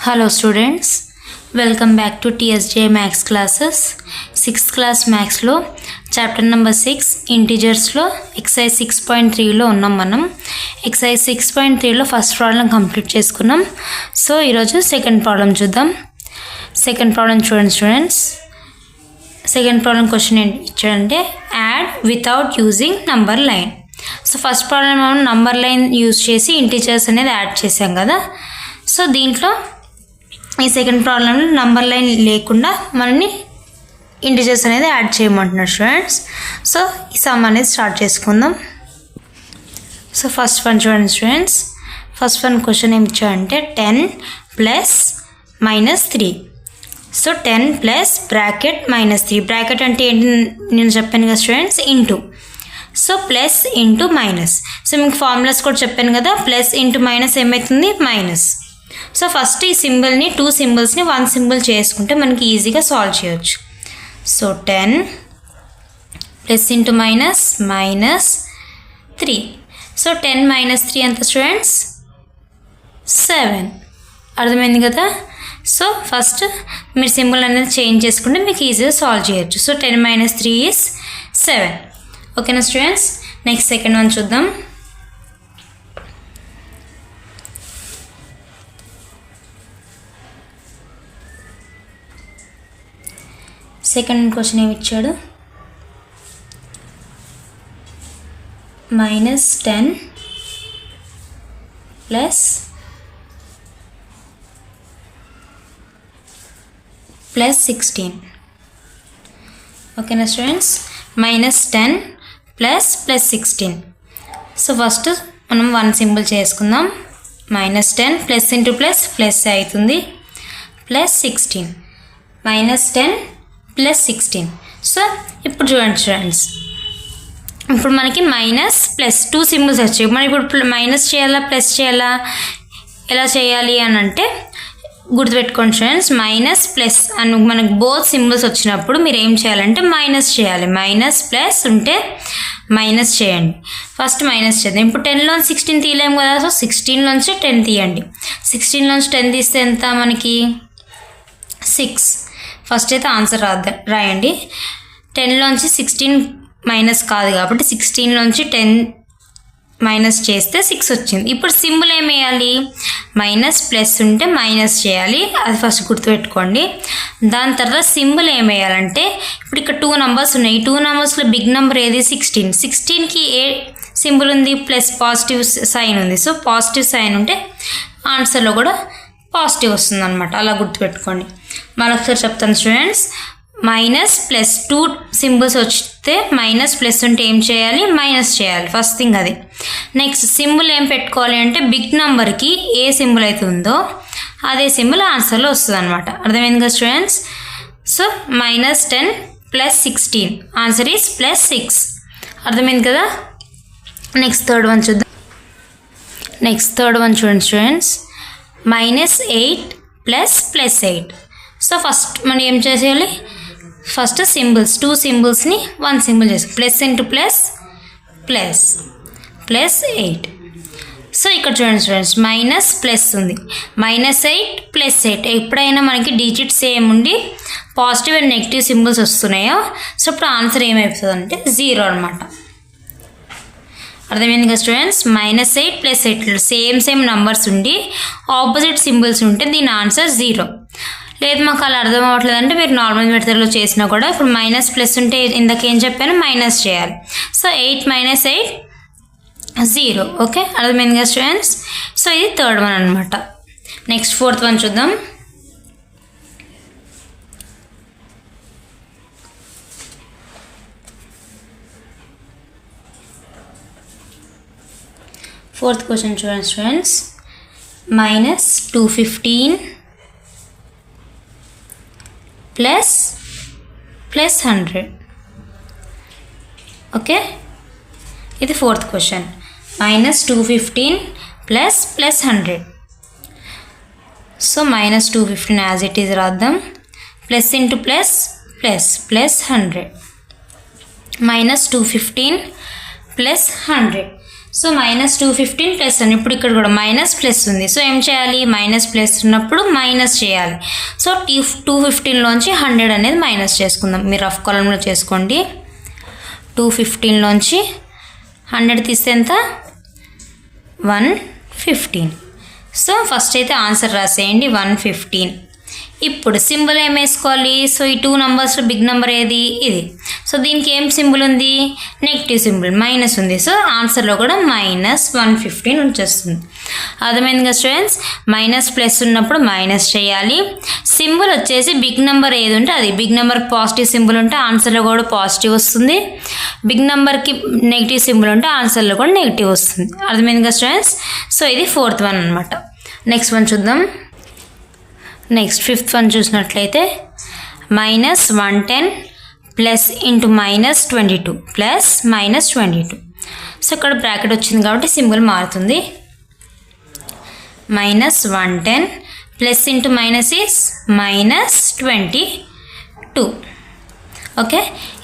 Hello students, welcome back to TSJ Max classes. 6th class Max లో chapter number 6 integers లో exercise 6.3 లో ఉన్నాం మనం. exercise 6.3 లో ఫస్ట్ ప్రాబ్లం కంప్లీట్ చేసుకున్నాం. సో ఈరోజు సెకండ్ ప్రాబ్లం చూద్దాం. సెకండ్ ప్రాబ్లం చూడండి స్టూడెంట్స్. సెకండ్ ప్రాబ్లం క్వశ్చన్ ఏంటి ఇచ్చాడంటే add without using number line. So first problem మనం నంబర్ లైన్ యూజ్ చేసి ఇంటీజర్స్ అనేది యాడ్ చేసాం కదా. సో దీంట్లో ఈ సెకండ్ ప్రాబ్లంలో నంబర్ లైన్ లేకుండా మనని ఇంటీజర్స్ అనేది యాడ్ చేయమంటున్నారు స్టూడెంట్స్. సో ఈ సమ్ అనేది స్టార్ట్ చేసుకుందాం. సో ఫస్ట్ వన్ చూడండి స్టూడెంట్స్. ఫస్ట్ వన్ క్వశ్చన్ ఏమి ఇచ్చాడంటే 10 plus -3. So 10 plus bracket -3. Bracket అంటే ఏంటి నేను చెప్పాను కదా students, into. So plus into minus. So మీకు ఫార్ములాస్ కూడా చెప్పాను కదా, ప్లస్ ఇంటూ మైనస్ ఏమవుతుంది, మైనస్. సో ఫస్ట్ ఈ సింబల్ని 2 సింబల్స్ని 1 సింబల్ చేసుకుంటే మనకి ఈజీగా సాల్వ్ చేయొచ్చు. So 10 plus into minus -3. So 10 - 3 ఎంత స్టూడెంట్స్, 7. అర్థమైంది కదా. సో ఫస్ట్ మీరు సింబల్ అనేది చేంజ్ చేసుకుంటే మీకు ఈజీగా సాల్వ్ చేయొచ్చు. So 10 - 3 is 7. ఓకేనా స్టూడెంట్స్. నెక్స్ట్ సెకండ్ వన్ చూద్దాం. సెకండ్ క్వశ్చన్ ఏమి ఇచ్చాడు, -10 ప్లస్ +16. ఓకేనా స్టూడెంట్స్. -10 ప్లస్ +16. సో ఫస్ట్ మనం 1 సింబల్ చేసుకుందాం. -10 ప్లస్ ఇంటూ ప్లస్ ప్లస్ అవుతుంది, +16. -10 +16. సో ఇప్పుడు చూడండి స్టూడెంట్స్, ఇప్పుడు మనకి మైనస్ ప్లస్ 2 సింబల్స్ వచ్చాయి. మనం ఇప్పుడు మైనస్ చేయాలా ప్లస్ చేయాలా, ఎలా చేయాలి అని అంటే గుర్తుపెట్టుకోండి స్టూడెంట్స్. మైనస్ ప్లస్ అని మనకి బోత్ సింబల్స్ వచ్చినప్పుడు మీరు ఏం చేయాలంటే మైనస్ చేయాలి. మైనస్ ప్లస్ ఉంటే మైనస్ చేయండి. ఫస్ట్ మైనస్ చేద్దాం. ఇప్పుడు 10లోంచి 16 తీయలేము కదా. సో 16లోంచి 10 తీయండి. 16లోంచి 10 తీస్తే ఎంత మనకి 6. ఫస్ట్ అయితే ఆన్సర్ రాయండి. 10లోంచి 16 మైనస్ కాదు కాబట్టి 16లోంచి 10 మైనస్ చేస్తే 6 వచ్చింది. ఇప్పుడు సింబల్ ఏం వేయాలి, మైనస్ ప్లస్ ఉంటే మైనస్ చేయాలి, అది ఫస్ట్ గుర్తుపెట్టుకోండి. దాని తర్వాత సింబల్ ఏం వేయాలంటే ఇప్పుడు ఇక్కడ 2 నెంబర్స్ ఉన్నాయి. ఈ 2 నెంబర్స్లో బిగ్ నెంబర్ ఏది, 16. 16కి ఏ సింబల్ ఉంది, ప్లస్ పాజిటివ్ సైన్ ఉంది. సో పాజిటివ్ సైన్ ఉంటే ఆన్సర్లో కూడా పాజిటివ్ వస్తుంది అనమాట. అలా గుర్తుపెట్టుకోండి. మరొకసారి చెప్తాను స్టూడెంట్స్. మైనస్ ప్లస్ 2 సింబల్స్ వస్తే మైనస్ ప్లస్ ఉంటే ఏం చేయాలి, మైనస్ చేయాలి. ఫస్ట్ థింగ్ అది. నెక్స్ట్ సింబల్ ఏం పెట్టుకోవాలి అంటే బిగ్ నెంబర్కి ఏ సింబల్ అయితే ఉందో అదే సింబల్ ఆన్సర్లో వస్తుంది అనమాట. అర్థమైంది కదా students. So -10 plus 16 answer is +6. అర్థమైంది కదా. నెక్స్ట్ థర్డ్ వన్ చూద్దాం. నెక్స్ట్ థర్డ్ వన్ చూడండి స్టూడెంట్స్. -8 ప్లస్ +8. సో ఫస్ట్ మనం ఏం చేసేయాలి, ఫస్ట్ సింబల్స్ 2 సింబల్స్ని 1 సింబల్ చేస్తాం. Plus into plus plus +8. So ఇక్కడ చూడండి స్టూడెంట్స్, మైనస్ ప్లస్ ఉంది. -8 +8 ఎప్పుడైనా మనకి డిజిట్ సేమ్ ఉండి పాజిటివ్ అండ్ నెగిటివ్ సింబల్స్ వస్తున్నాయో సో ఇప్పుడు ఆన్సర్ ఏమైపోతుంది అంటే 0 అనమాట. అర్థమైంది కదా స్టూడెంట్స్. -8 +8 సేమ్ నంబర్స్ ఉండి ఆపోజిట్ సింబల్స్ ఉంటే దీని ఆన్సర్ 0. లేదు మాకు అలా అర్థం అవ్వట్లేదు అంటే మీరు నార్మల్ మెథడ్లో చేసినా కూడా ఇప్పుడు మైనస్ ప్లస్ ఉంటే ఇందాకేం చెప్పాను, మైనస్ చేయాలి. సో 8 - 8 0. ఓకే, అర్థమైంది కదా స్టూడెంట్స్. సో ఇది థర్డ్ వన్ అనమాట. నెక్స్ట్ ఫోర్త్ వన్ చూద్దాం. ఫోర్త్ క్వశ్చన్ చూడండి స్టూడెంట్స్. -215 ప్లస్ 100. ఓకే, ఇది fourth question. -215 plus 100. So -215 as it is రాద్దాం. Plus into plus plus +100. -215 plus 100. So -215 plus అని ఇప్పుడు ఇక్కడ కూడా మైనస్ ప్లస్ ఉంది. సో ఏం చేయాలి, మైనస్ ప్లస్ ఉన్నప్పుడు మైనస్ చేయాలి. సో 215లోంచి 100 అనేది మైనస్ చేసుకుందాం. మీరు రఫ్ కాలంలో చేసుకోండి. 215లోంచి 100 తీస్తే ఎంత, 115. సో ఫస్ట్ అయితే ఆన్సర్ రాసేయండి 115. ఇప్పుడు సింబల్ ఏం వేసుకోవాలి, సో ఈ 2 నెంబర్స్లో బిగ్ నెంబర్ ఏది, ఇది. సో దీనికి ఏం సింబల్ ఉంది, నెగిటివ్ సింబల్ మైనస్ ఉంది. సో ఆన్సర్లో కూడా -115 వచ్చేస్తుంది. అర్థమైంది కదా స్టూడెంట్స్, మైనస్ ప్లస్ ఉన్నప్పుడు మైనస్ చేయాలి. సింబల్ వచ్చేసి బిగ్ నెంబర్ ఏది ఉంటే అది, బిగ్ నెంబర్కి పాజిటివ్ సింబల్ ఉంటే ఆన్సర్లో కూడా పాజిటివ్ వస్తుంది. బిగ్ నెంబర్కి నెగిటివ్ సింబల్ ఉంటే ఆన్సర్లో కూడా నెగిటివ్ వస్తుంది. అర్థమైంది కదా స్టూడెంట్స్. సో ఇది 4th వన్ అనమాట. నెక్స్ట్ వన్ చూద్దాం. నెక్స్ట్ 5th వన్ చూసినట్లయితే -110 ప్లస్ ఇంటూ -22 ప్లస్ -22. సో ఇక్కడ బ్రాకెట్ వచ్చింది కాబట్టి సింబల్ మారుతుంది. -110 plus into minus is -22. Okay,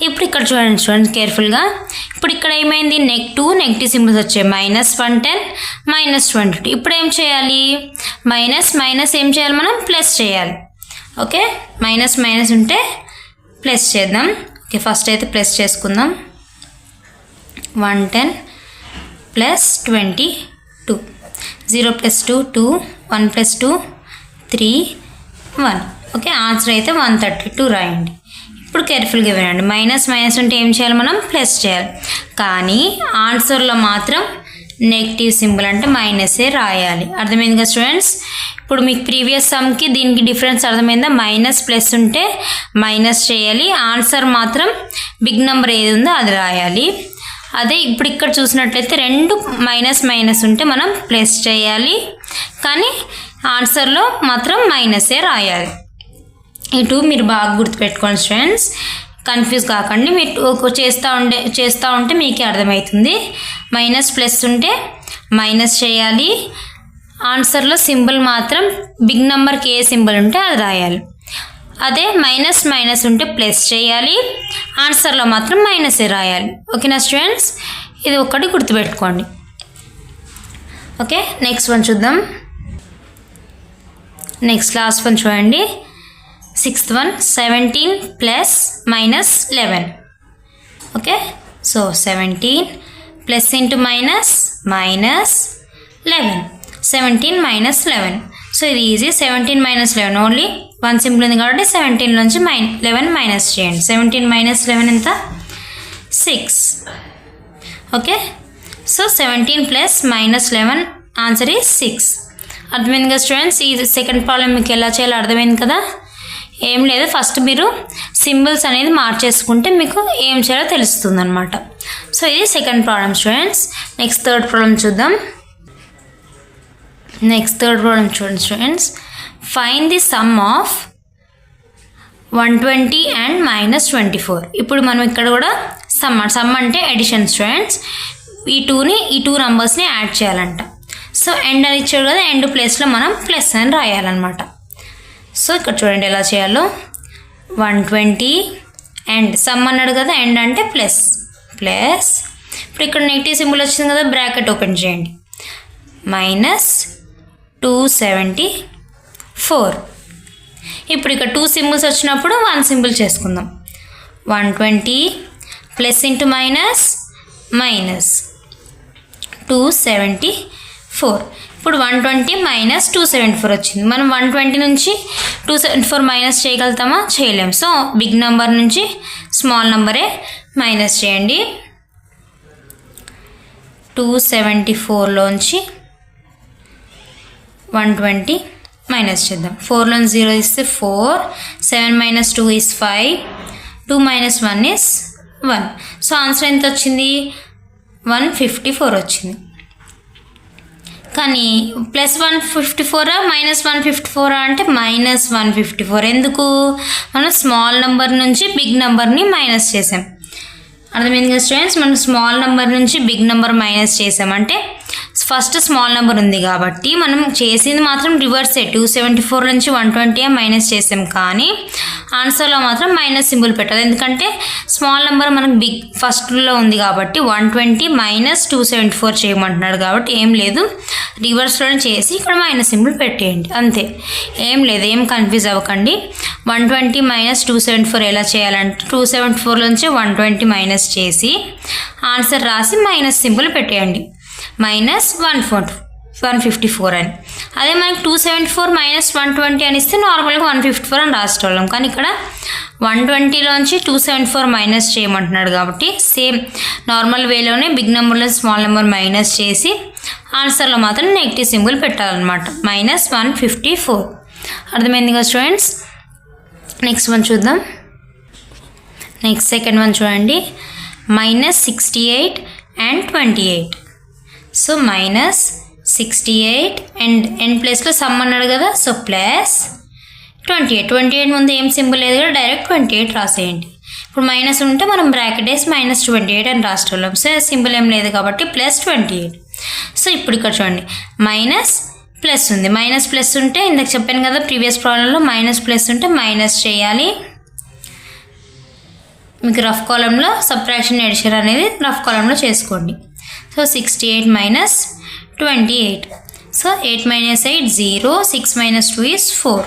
ఇప్పుడు ఇక్కడ చూడండి కేర్ఫుల్గా. ఇప్పుడు ఇక్కడ ఏమైంది, నెగిటివ్ సింబల్స్ వచ్చాయి. -110 -22. ఇప్పుడు ఏం చేయాలి, మైనస్ ఏం చేయాలి, మనం ప్లస్ చేయాలి. ఓకే, మైనస్ ఉంటే ప్లస్ చేద్దాం. ఓకే, ఫస్ట్ అయితే ప్లస్ చేసుకుందాం. 110 ప్లస్ 22. 0 + 2 2, 1 + 2 3, 1. ఓకే, ఆన్సర్ అయితే 132 రాయండి. ఇప్పుడు కేర్ఫుల్గా వినండి. మైనస్ ఉంటే ఏం చేయాలి, మనం ప్లస్ చేయాలి. కానీ ఆన్సర్లో మాత్రం నెగిటివ్ సింబల్ అంటే మైనసే రాయాలి. అర్థమైంది కదా స్టూడెంట్స్. ఇప్పుడు మీకు ప్రీవియస్ సమ్కి దీనికి డిఫరెన్స్ అర్థమైందా, మైనస్ ప్లస్ ఉంటే మైనస్ చేయాలి, ఆన్సర్ మాత్రం బిగ్ నెంబర్ ఏది ఉందో అది రాయాలి. అదే ఇప్పుడు ఇక్కడ చూసినట్లయితే రెండు మైనస్ ఉంటే మనం ప్లస్ చేయాలి, కానీ ఆన్సర్లో మాత్రం మైనసే రాయాలి. ఇటు మీరు బాగా గుర్తుపెట్టుకోండి స్టూడెంట్స్, కన్ఫ్యూజ్ కాకండి. మీరు చేస్తూ ఉంటే మీకే అర్థమవుతుంది. మైనస్ ప్లస్ ఉంటే మైనస్ చేయాలి, ఆన్సర్లో సింబల్ మాత్రం బిగ్ నెంబర్కి ఏ సింబల్ ఉంటే అది రాయాలి. అదే మైనస్ ఉంటే ప్లస్ చేయాలి, ఆన్సర్లో మాత్రం మైనసే రాయాలి. ఓకేనా స్టూడెంట్స్, ఇది ఒక్కటి గుర్తుపెట్టుకోండి. ఓకే, నెక్స్ట్ వన్ చూద్దాం. నెక్స్ట్ లాస్ట్ వన్ చూడండి. 6th one 17 plus -11. Okay, so 17 plus into minus -11. 17 -11. So ఇది ఈజీ. 17 -11 ఓన్లీ 1 సింబల్ ఉంది కాబట్టి 17 నుంచి 11 మైనస్ చేయండి. 17 - 11 ఎంత, 6. Okay, so 17 plus -11 answer is 6. అర్థమైంది కదా స్టూడెంట్స్. ఈ సెకండ్ ప్రాబ్లం మీకు ఎలా చేయాలో అర్థమైంది కదా. ఏం లేదు, ఫస్ట్ మీరు సింబల్స్ అనేది మార్చేసుకుంటే మీకు ఏం చేయాలో తెలుస్తుంది అనమాట. సో ఇది second problem students. Next third problem చూద్దాం. చూడండి students. Find the some of 120 and -24. ఇప్పుడు మనం ఇక్కడ కూడా సమ్ అంటే ఎడిషన్ స్టూడెంట్స్. ఈ 2 నెంబర్స్ని యాడ్ చేయాలంట. సో ఎండ్ అని ఇచ్చాడు కదా, ఎండ్ ప్లేస్లో మనం ప్లస్ అని రాయాలన్నమాట. సో ఇక్కడ చూడండి ఎలా చేయాలో. 120 అండ్ సమ్ అన్నాడు కదా, ఎండ్ అంటే ప్లస్. ఇప్పుడు ఇక్కడ నెగిటివ్ సింబల్ వచ్చింది కదా, బ్రాకెట్ ఓపెన్ చేయండి. -274. ఇప్పుడు ఇక్కడ 2 సింబల్స్ వచ్చినప్పుడు 1 సింబల్ చేసుకుందాం. 120 ప్లస్ ఇంటూ మైనస్ -274. ఇప్పుడు 120 - 274 వచ్చింది. మనం 120 నుంచి 274 మైనస్ చేయగలుగుతామా, చేయలేము. సో బిగ్ నెంబర్ నుంచి స్మాల్ నెంబరే మైనస్ చేయండి. 274లోంచి 120 మైనస్ చేద్దాం. 4లోంచి 0 ఇస్తే 4, 7 - 2 is 5, 2 - 1 is 1. సో ఆన్సర్ ఎంత వచ్చింది, 154 వచ్చింది. కానీ +154 -154 అంటే -154. ఎందుకు, మనం స్మాల్ నెంబర్ నుంచి బిగ్ నెంబర్ని మైనస్ చేసాం. అర్థమైంది కదా స్టూడెంట్స్? మనం స్మాల్ నెంబర్ నుంచి బిగ్ నెంబర్ మైనస్ చేసామంటే ఫస్ట్ స్మాల్ నెంబర్ ఉంది కాబట్టి మనం చేసింది మాత్రం రివర్సే. 274 నుంచి 120 మైనస్ చేసాం, కానీ ఆన్సర్లో మాత్రం మైనస్ సింబల్ పెట్టాలి. ఎందుకంటే స్మాల్ నెంబర్ మనకు బిగ్ ఫస్ట్లో ఉంది కాబట్టి 120 మైనస్ 274 చేయమంటున్నాడు కాబట్టి ఏం లేదు, రివర్స్లోనే చేసి ఇక్కడ మైనస్ సింబల్ పెట్టేయండి అంతే. ఏం లేదు, ఏం కన్ఫ్యూజ్ అవ్వకండి. 120 మైనస్ 274 ఎలా చేయాలంటే 274 నుంచి 120 మైనస్ చేసి ఆన్సర్ రాసి మైనస్ సింబల్ పెట్టేయండి. మైనస్ 154 అని. అదే మనకి 274 మైనస్ 120 అని ఇస్తే నార్మల్గా 154 అని రాసుకోవాలి. కానీ ఇక్కడ 120లోంచి 274 మైనస్ చేయమంటున్నాడు కాబట్టి సేమ్ నార్మల్ వేలోనే బిగ్ నెంబర్లో స్మాల్ నెంబర్ మైనస్ చేసి ఆన్సర్లో మాత్రం నెగిటివ్ సింబల్ పెట్టాలన్నమాట. మైనస్ 154. అర్థమైంది కదా స్టూడెంట్స్? నెక్స్ట్ వన్ చూద్దాం. నెక్స్ట్ సెకండ్ వన్ చూడండి. Minus 68 and 28. So minus 68 and N ప్లేస్లో సమ్ అన్నాడు కదా, సో ప్లస్ 28 ముందు ఏం సింబల్ లేదు కదా, డైరెక్ట్ 28 రాసేయండి. ఇప్పుడు మైనస్ ఉంటే మనం బ్రాకెట్ వేసి మైనస్ 28 అని రాసుకోలేం. సో సింబల్ ఏం లేదు కాబట్టి ప్లస్ 28. సో ఇప్పుడు ఇక్కడ చూడండి మైనస్ ప్లస్ ఉంది. మైనస్ ప్లస్ ఉంటే ఇందాక చెప్పాను కదా ప్రీవియస్ ప్రాబ్లంలో, మైనస్ ప్లస్ ఉంటే మైనస్ చేయాలి. మీకు రఫ్ కాలంలో సబ్ట్రాక్షన్ ఎడిషన్ అనేది రఫ్ కాలంలో చేసుకోండి. So 68 minus 28. So 8 minus 8 0, 6 minus 2 is 4.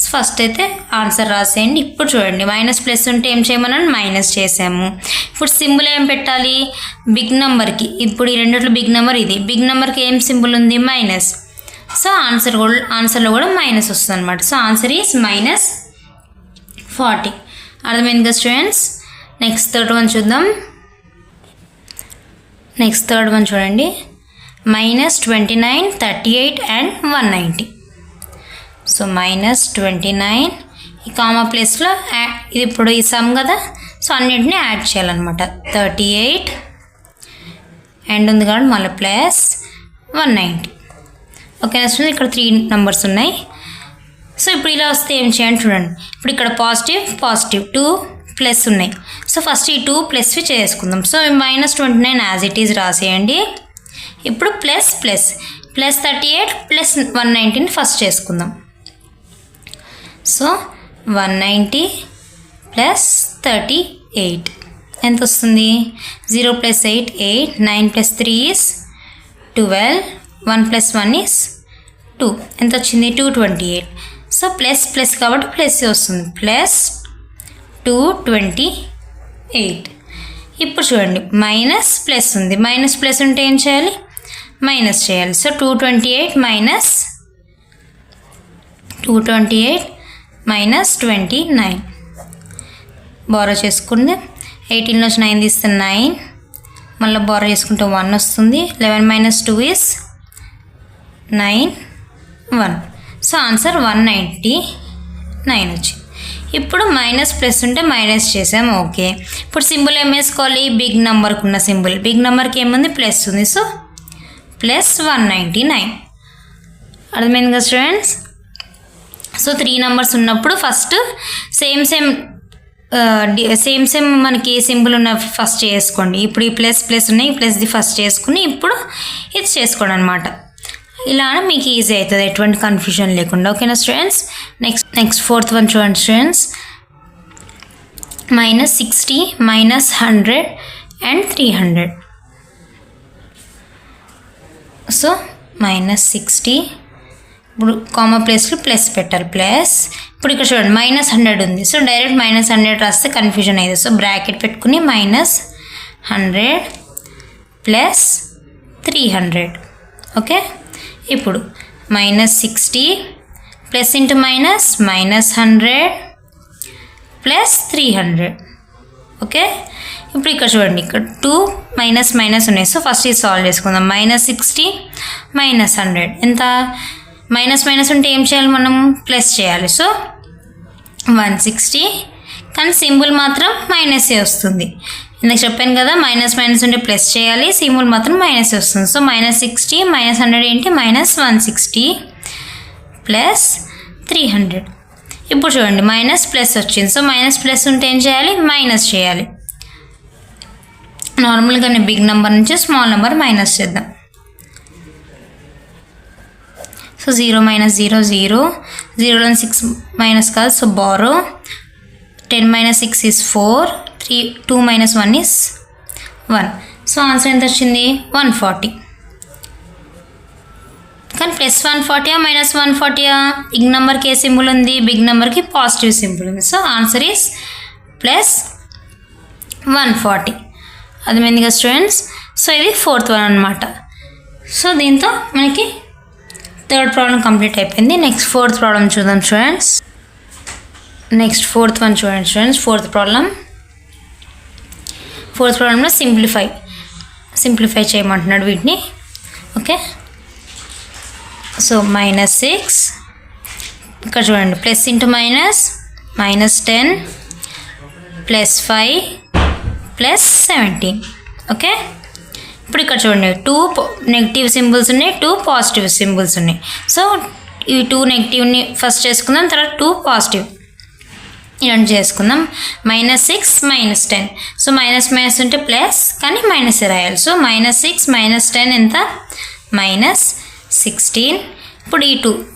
So first అయితే ఆన్సర్ రాసేయండి. ఇప్పుడు చూడండి మైనస్ ప్లస్ ఉంటే ఏం చేయమన్నాను, మైనస్ చేసాము. ఇప్పుడు సింబల్ ఏం పెట్టాలి, బిగ్ నెంబర్కి. ఇప్పుడు ఈ రెండిట్లో బిగ్ నెంబర్ ఇది, బిగ్ నెంబర్కి ఏం సింబల్ ఉంది, మైనస్. సో ఆన్సర్లో కూడా మైనస్ వస్తుంది అనమాట. So answer is minus 40. అర్థమైంది కదా స్టూడెంట్స్? నెక్స్ట్ థర్డ్ వన్ చూద్దాం. నెక్స్ట్ థర్డ్ వన్ చూడండి. Minus 29, 38 and 190. సో మైనస్ 29 ఈ కామా ప్లేస్లో ఇది ఇప్పుడు ఈ సమ్ కదా, సో అన్నింటినీ యాడ్ చేయాలన్నమాట. 38 అండ్ ఉంది కాబట్టి మళ్ళీ ప్లస్ 190. ఓకేనా స్టూడెంట్? ఇక్కడ 3 నెంబర్స్ ఉన్నాయి. సో ఇప్పుడు ఇలా వస్తే ఏం చేయండి చూడండి. ఇప్పుడు ఇక్కడ పాజిటివ్ 2 ప్లస్ ఉన్నాయి. సో ఫస్ట్ ఈ 2 ప్లస్వి చేసుకుందాం. So minus 29 as it is రాసేయండి. ఇప్పుడు ప్లస్ 38 ప్లస్ 190ని ఫస్ట్ చేసుకుందాం. సో 190 ప్లస్ 38 ఎంత వస్తుంది, 0 plus 8 8, 9 plus 3 is 12, 1 plus 1 is 2. ఎంత వచ్చింది, 228. సో ప్లస్ కాబట్టి ప్లస్ వస్తుంది, ప్లస్ 228. ఇప్పుడు చూడండి మైనస్ ప్లస్ ఉంది. మైనస్ ప్లస్ ఉంటే ఏం చేయాలి, మైనస్ చేయాలి. సో 228 మైనస్ 29 బారో చేసుకుంది. 18 నుంచి 9 తీస్తే 9, మళ్ళీ బారో చేసుకుంటే 1 వస్తుంది. 11 మైనస్ 2 ఈజ్ 9, 1. సో ఆన్సర్ 199 వచ్చింది. ఇప్పుడు మైనస్ ప్లస్ ఉంటే మైనస్ చేసాము, ఓకే. ఇప్పుడు సింబల్ ఏం వేసుకోవాలి, బిగ్ నెంబర్కి ఉన్న సింబల్. బిగ్ నెంబర్కి ఏముంది, ప్లస్ ఉంది. So plus 199. అర్థమైంది కదా స్టూడెంట్స్? సో 3 నెంబర్స్ ఉన్నప్పుడు ఫస్ట్ సేమ్ మనకి సింబల్ ఉన్న ఫస్ట్ చేసుకోండి. ఇప్పుడు ఈ ప్లస్ ఉన్నాయి, ఈ ప్లస్ది ఫస్ట్ చేసుకుని ఇప్పుడు ఇది చేసుకోండి అనమాట. ఇలా మీకు ఈజీ అవుతుంది, ఎటువంటి కన్ఫ్యూజన్ లేకుండా. ఓకేనా స్టూడెంట్స్? నెక్స్ట్ ఫోర్త్ వన్ చూడండి students. Minus 60 minus 100 and 300. So minus 60 ఇప్పుడు కామా ప్లేస్లో ప్లస్ పెట్టాలి, ప్లస్. ఇప్పుడు ఇక్కడ చూడండి మైనస్ 100 ఉంది. సో డైరెక్ట్ మైనస్ 100 రాస్తే కన్ఫ్యూజన్ అయ్యేది. సో బ్రాకెట్ పెట్టుకుని మైనస్ 100 ప్లస్ 300. ఓకే. ఇప్పుడు minus 60 plus into minus, minus 100 plus 300. Okay. ఇప్పుడు ఇక్కడ చూడండి, ఇక్కడ 2 మైనస్ ఉన్నాయి. సో ఫస్ట్ ఇది సాల్వ్ చేసుకుందాం. మైనస్ 60 మైనస్ 100 ఎంత, మైనస్ ఉంటే ఏం చేయాలి, మనం ప్లస్ చేయాలి. సో 160, కానీ సింబల్ మాత్రం మైనసే వస్తుంది. ఇందాక చెప్పాను కదా మైనస్ ఉంటే ప్లస్ చేయాలి, సింబల్ మాత్రం మైనస్ వస్తుంది. సో మైనస్ 60 మైనస్ 100 ఏంటి, మైనస్ 160 ప్లస్ 300. ఇప్పుడు చూడండి మైనస్ ప్లస్ వచ్చింది. సో మైనస్ ప్లస్ ఉంటే ఏం చేయాలి, మైనస్ చేయాలి. నార్మల్గానే బిగ్ నెంబర్ నుంచి స్మాల్ నెంబర్ మైనస్ చేద్దాం. సో 0 - 0 0, 0లో 6 మైనస్ కాదు, so borrow. 10 - 6 is 4, 2 - 1 is 1. So answer ఎంత వచ్చింది? 140. కానీ ప్లస్ 140 మైనస్ 140? బిగ్ నెంబర్కి ఏ సింబల్ ఉంది? బిగ్ నెంబర్కి పాజిటివ్ సింబల్ ఉంది. So answer is plus 140. అర్థమైంది కదా స్టూడెంట్స్? సో ఇది 4th వన్ అనమాట. సో దీంతో మనకి 3rd ప్రాబ్లం కంప్లీట్ అయిపోయింది. నెక్స్ట్ 4th ప్రాబ్లం చూద్దాం స్టూడెంట్స్. నెక్స్ట్ 4th వన్ చూడండి స్టూడెంట్స్. 4th ప్రాబ్లంలో సింప్లిఫై చేయమంటున్నాడు వీటిని. ఓకే, సో -6 ఇక్కడ చూడండి, ప్లస్ ఇంటూ మైనస్ -10 +5 +17. ఓకే, ఇప్పుడు ఇక్కడ చూడండి 2 నెగిటివ్ సింబల్స్ ఉన్నాయి, 2 పాజిటివ్ సింబల్స్ ఉన్నాయి. సో ఈ 2 నెగిటివ్ని ఫస్ట్ చేసుకుందాం, తర్వాత 2 పాజిటివ్ ఇలాంటి చేసుకుందాం. -6 -10. సో మైనస్ ఉంటే ప్లస్, కానీ మైనస్ రాయాలి. సో -6 -10 ఎంత? -16. ఇప్పుడు ఈ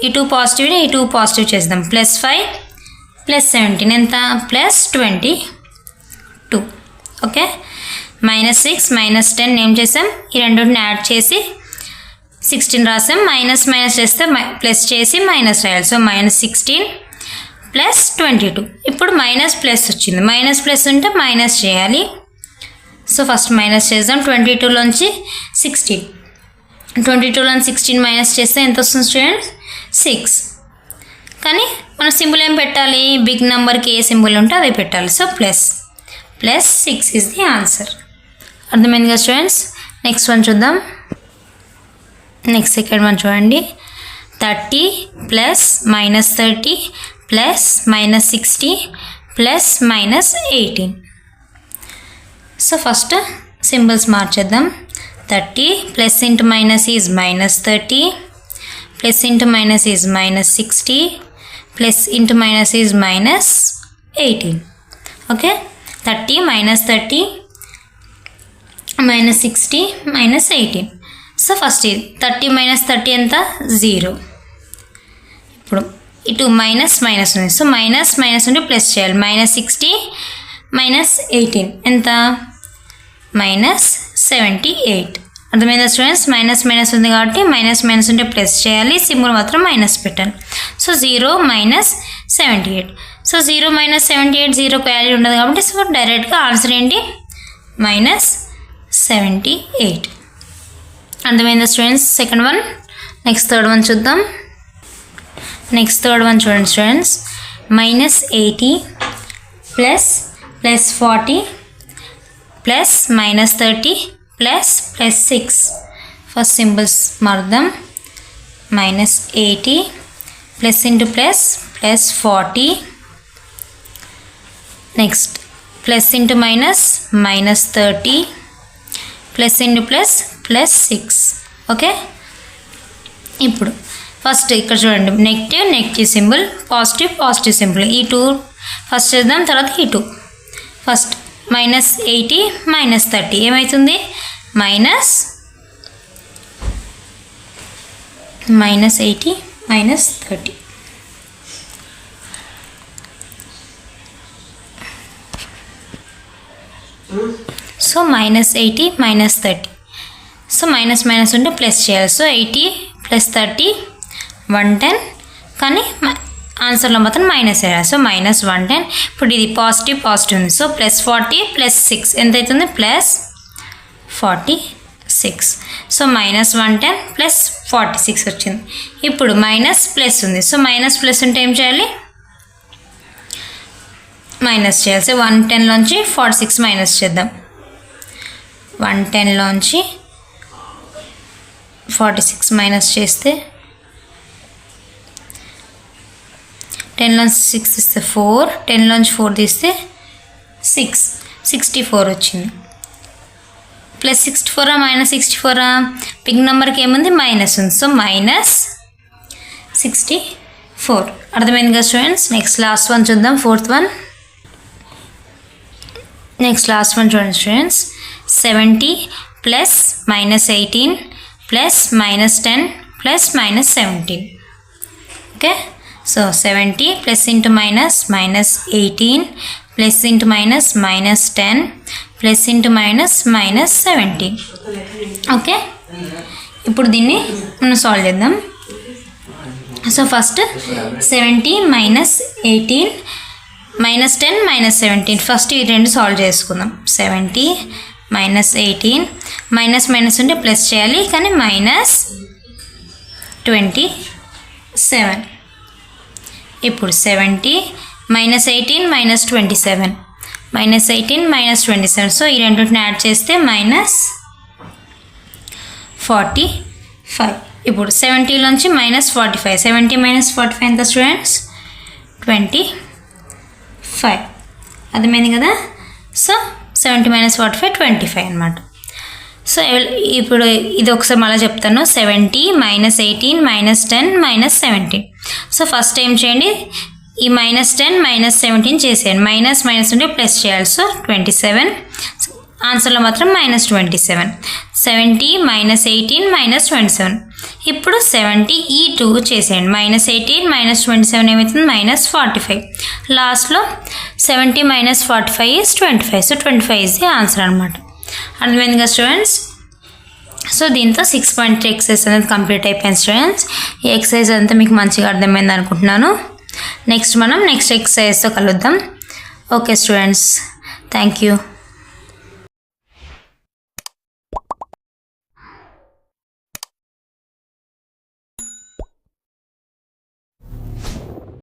2 పాజిటివ్ని ఈ 2 పాజిటివ్ చేద్దాం. +5 +17 ఎంత? +22. ఓకే, -6 -10 ఏం చేసాం? ఈ రెండింటిని యాడ్ చేసి 16 రాసాం. మైనస్ చేస్తే ప్లస్ చేసి మైనస్ రాయాలి. సో -16 +22. ఇప్పుడు ప్లస్ వచ్చింది. ప్లస్ ఉంటే మైనస్ చేయాలి. సో ఫస్ట్ మైనస్ చేద్దాం. 22లోంచి 16, 22లోంచి 16 మైనస్ చేస్తే ఎంత వస్తుంది స్టూడెంట్స్? 6. కానీ మనం సింబల్ ఏం పెట్టాలి? బిగ్ నెంబర్కి ఏ సింబల్ ఉంటే అదే పెట్టాలి. So +6 is the answer. అర్థమైంది కదా స్టూడెంట్స్? నెక్స్ట్ వన్ చూద్దాం. నెక్స్ట్ సెకండ్ వన్ చూడండి. 30 + -30 + -60 + -18. సో ఫస్ట్ సింబల్స్ మార్చేద్దాం. 30 plus into minus is -30, plus into minus is -60, plus into minus is -18. Okay, 30 -30 -60 -18. So first ఇది 30 - 30 ఎంత? 0. ఇప్పుడు ఇటు మైనస్ ఉంది. సో మైనస్ ఉంటే ప్లస్ చేయాలి. -60 -18 ఎంత? -78. అర్థమైందా స్టూడెంట్స్? మైనస్ ఉంది కాబట్టి మైనస్ ఉంటే ప్లస్ చేయాలి, సింబల్ మాత్రం మైనస్ పెట్టాలి. సో 0 - 78. సో 0 - 78 0కి వాల్యూ ఉండదు కాబట్టి సో డైరెక్ట్గా ఆన్సర్ ఏంటి? -78. అర్థమైందా students? Second one. Next third one చూద్దాం. నెక్స్ట్ థర్డ్ వన్ చూడండి స్టూడెంట్స్. -80 + +40 + -30 +6. ఫస్ట్ సింబల్స్ మారుద్దాం. -80 plus into plus +40. Next plus into minus -30 plus into plus +6. Okay, ఇప్పుడు ఫస్ట్ ఇక్కడ చూడండి, నెగిటివ్ సింబల్, పాజిటివ్ సింబల్. ఈ 2 ఫస్ట్ చేద్దాం, తర్వాత ఈ 2. ఫస్ట్ -80 -30 ఏమవుతుంది? -80 -30. సో -80 -30. సో మైనస్ ఉంటే ప్లస్ చేయాలి. సో 80 + 30 110, కానీ ఆన్సర్లో మాత్రం మైనస్ వేయాలి. సో -110. ఇప్పుడు ఇది పాజిటివ్ ఉంది. సో +40 +6 ఎంత అవుతుంది? +46. సో -110 +46 వచ్చింది. ఇప్పుడు ప్లస్ ఉంది. సో ప్లస్ ఉంటే ఏం చేయాలి? మైనస్ చేయాలి. సో 110లోంచి 46 మైనస్ చేద్దాం. 110లోంచి 46 మైనస్ చేస్తే 10లోంచి 6 తీస్తే 4, 10లోంచి 4 తీస్తే 6, 64 వచ్చింది. +64 -64? బిగ్ నెంబర్కి ఏముంది? మైనస్ ఉంది. సో -64. అర్థమైంది కదా స్టూడెంట్స్? నెక్స్ట్ లాస్ట్ వన్ చూద్దాం, 4th one. Next last one చూడండి students. 70 plus minus 18 plus minus 10 plus minus 17. Okay, so 70 plus into minus minus 18 plus into minus minus 10 plus into minus minus 17. Okay, ఇప్పుడు దీన్ని మనం solve చేద్దాం. So first 70 minus 18 minus 10 minus 17 first ఈ రెండు solve చేసుకుందాం. 70 minus 18 minus minus ఉంటే plus చేయాలి కానీ minus 27. ఇప్పుడు 70 minus 18 minus 27 minus 18 minus 27. So ఈ రెండింటిని యాడ్ చేస్తే minus 45. ఇప్పుడు 70లోంచి minus 45. 70 minus 45 ఎంత స్టూడెంట్స్? 25. అర్థమైంది కదా? సో 70 minus 45 25 అన్నమాట. సో ఇప్పుడు ఇది ఒకసారి మళ్ళీ చెప్తాను. 70 minus 18 minus 10 minus 17. So first ఏం చేయండి, ఈ minus 10 minus 17 చేసేయండి. మైనస్ మైనస్ ఉంటే ప్లస్ చేయాలి. సో 27. ఆన్సర్లో మాత్రం minus 27. 70 minus 18 minus 27. ఇప్పుడు 70 ఈ 2 చేసేయండి. minus 18 minus 27 ఏమవుతుంది? minus 45. లాస్ట్లో 70 minus 45 is 25. So 25 is the answer అనమాట. అర్థమైంది కదా స్టూడెంట్స్? సో దీంతో 6.3 ఎక్సర్సైజ్ అనేది కంప్లీట్ అయిపోయింది స్టూడెంట్స్. ఈ ఎక్సర్సైజ్ అంతా మీకు మంచిగా అర్థమైంది అనుకుంటున్నాను. నెక్స్ట్ ఎక్సర్సైజ్తో కలుద్దాం. Okay students, thank you.